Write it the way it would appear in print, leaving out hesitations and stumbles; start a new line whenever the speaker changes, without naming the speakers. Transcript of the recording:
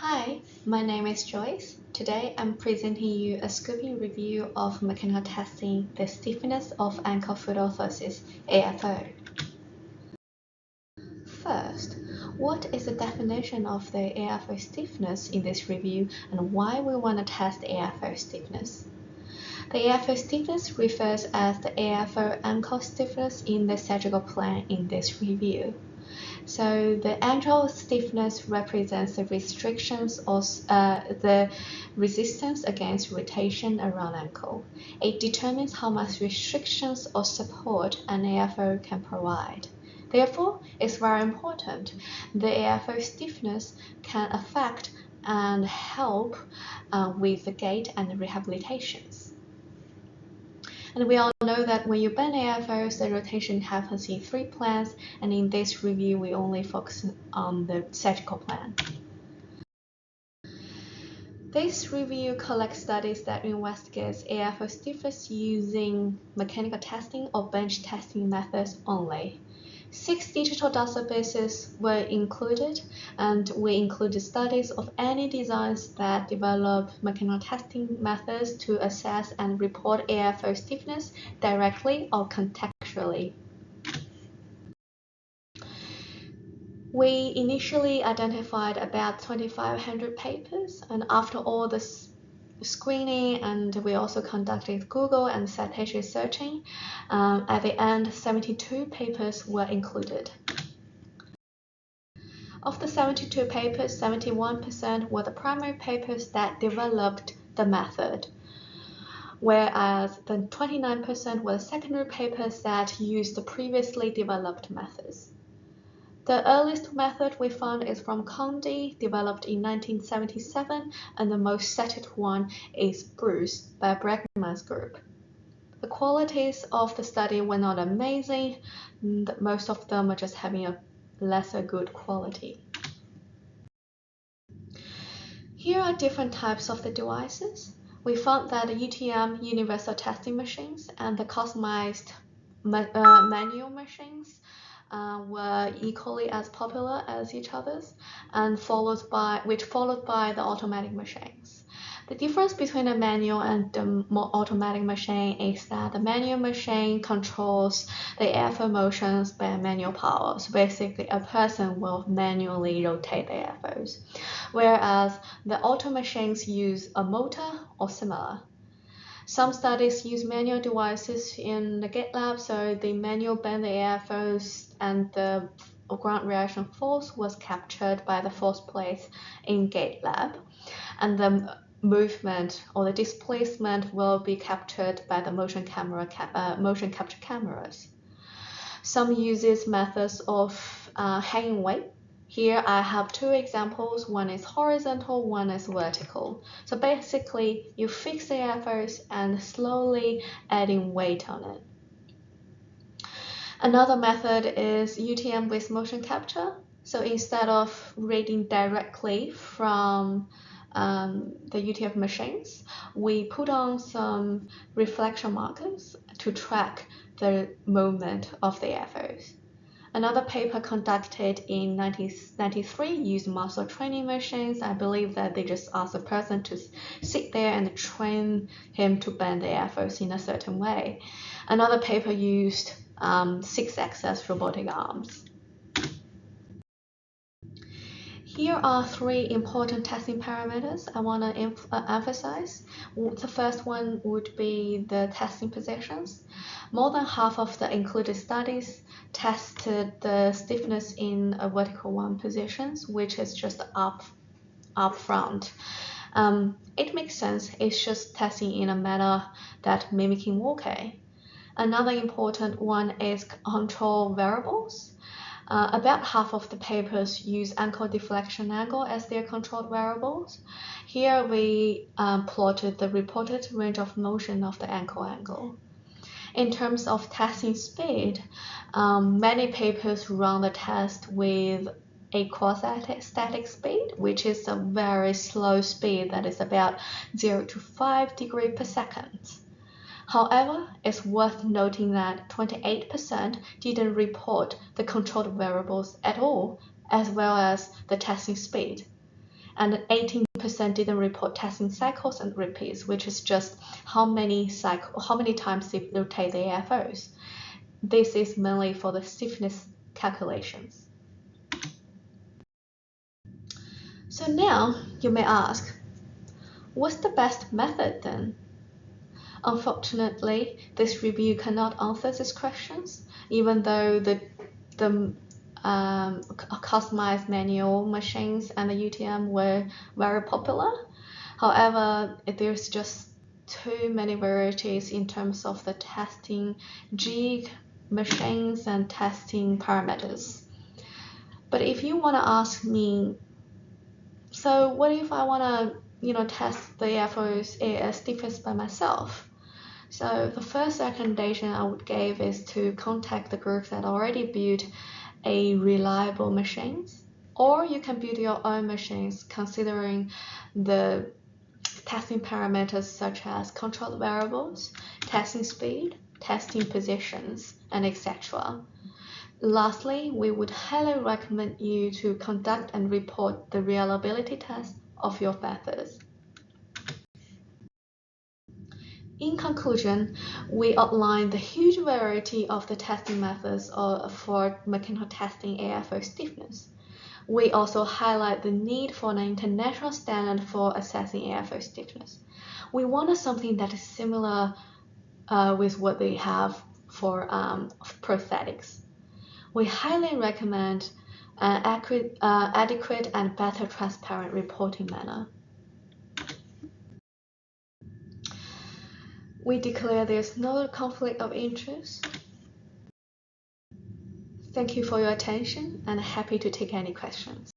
Hi, my name is Joyce. Today I'm presenting you a scoping review of mechanical testing the stiffness of ankle foot orthosis, AFO. First, what is the definition of the AFO stiffness in this review and why we want to test the AFO stiffness? The AFO stiffness refers as the AFO ankle stiffness in the sagittal plane in this review. So the ankle stiffness represents the restrictions or the resistance against rotation around ankle. It determines how much restrictions or support an AFO can provide. Therefore, it's very important. The AFO stiffness can affect and help with the gait and the rehabilitations. And we all know that when you bend AFOs, the rotation happens in 3 planes, and in this review, we only focus on the sagittal plane. This review collects studies that investigate AFO stiffness using mechanical testing or bench testing methods only. 6 digital databases were included, and we included studies of any designs that develop mechanical testing methods to assess and report AFO stiffness directly or contextually. We initially identified about 2,500 papers, and after all the screening, and we also conducted Google and citation searching. At the end, 72 papers were included. Of the 72 papers, 71% were the primary papers that developed the method, whereas the 29% were the secondary papers that used the previously developed methods. The earliest method we found is from Condi, developed in 1977, and the most cited one is Bruce by Bregman's group. The qualities of the study were not amazing, most of them are just having a lesser good quality. Here are different types of the devices. We found that the UTM universal testing machines and the customized manual machines were equally as popular as each other's, and followed by the automatic machines. The difference between a manual and the more automatic machine is that the manual machine controls the AFO motions by manual power. So basically, a person will manually rotate the AFOs, whereas the auto machines use a motor or similar. Some studies use manual devices in the gait lab, so the manual bend the AFOs and the ground reaction force was captured by the force plates in gait lab, and the movement or the displacement will be captured by the motion capture cameras. Some uses methods of hanging weight. Here I have 2 examples. One is horizontal, one is vertical. So basically, you fix the AFOs and slowly adding weight on it. Another method is UTM with motion capture. So instead of reading directly from the UTM machines, we put on some reflection markers to track the movement of the AFOs. Another paper conducted in 1993 used muscle training machines. I believe that they just asked the person to sit there and train him to bend the AFOs in a certain way. Another paper used 6-axis robotic arms. Here are 3 important testing parameters I want to emphasize. The first one would be the testing positions. More than half of the included studies tested the stiffness in a vertical 1 positions, which is just up front. It makes sense. It's just testing in a manner that mimicking walking. Another important one is control variables. About half of the papers use ankle deflection angle as their controlled variables. Here we plotted the reported range of motion of the ankle angle. In terms of testing speed, many papers run the test with a quasi-static speed, which is a very slow speed that is about 0 to 5 degrees per second. However, it's worth noting that 28% didn't report the controlled variables at all, as well as the testing speed. and 18% didn't report testing cycles and repeats, which is just how many times they rotate the AFOs. This is mainly for the stiffness calculations. So now you may ask, what's the best method then? Unfortunately, this review cannot answer these questions, even though the customized manual machines and the UTM were very popular. However, there's just too many varieties in terms of the testing jig machines and testing parameters. But if you want to ask me, so what if I want to test the AFO's stiffness by myself? So the first recommendation I would give is to contact the groups that already built a reliable machines, or you can build your own machines considering the testing parameters such as control variables, testing speed, testing positions, and etc. Lastly, we would highly recommend you to conduct and report the reliability test of your methods. In conclusion, we outlined the huge variety of the testing methods for mechanical testing AFO stiffness. We also highlight the need for an international standard for assessing AFO stiffness. We wanted something that is similar with what they have for prosthetics. We highly recommend an adequate and better transparent reporting manner. We declare there's no conflict of interest. Thank you for your attention and happy to take any questions.